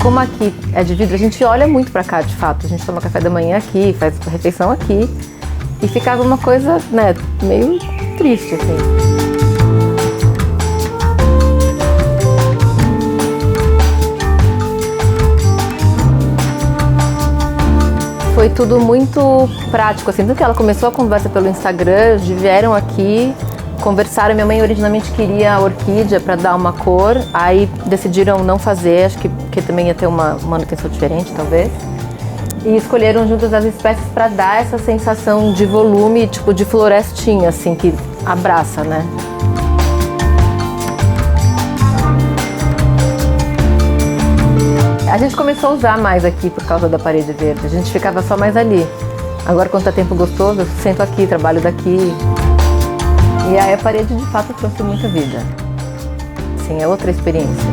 como aqui é de vidro, a gente olha muito pra cá, de fato. A gente toma café da manhã aqui, faz refeição aqui. E ficava uma coisa, né, meio triste, assim. Foi tudo muito prático, assim. Tanto que ela começou a conversa pelo Instagram, vieram aqui, conversaram. Minha mãe originalmente queria orquídea para dar uma cor, aí decidiram não fazer, acho que porque também ia ter uma manutenção diferente, talvez. E escolheram juntas as espécies para dar essa sensação de volume, tipo de florestinha, assim, que abraça, né? A gente começou a usar mais aqui por causa da parede verde. A gente ficava só mais ali. Agora, quando tá tempo gostoso, eu sento aqui, trabalho daqui. E aí a parede, de fato, trouxe muita vida. Sim, é outra experiência.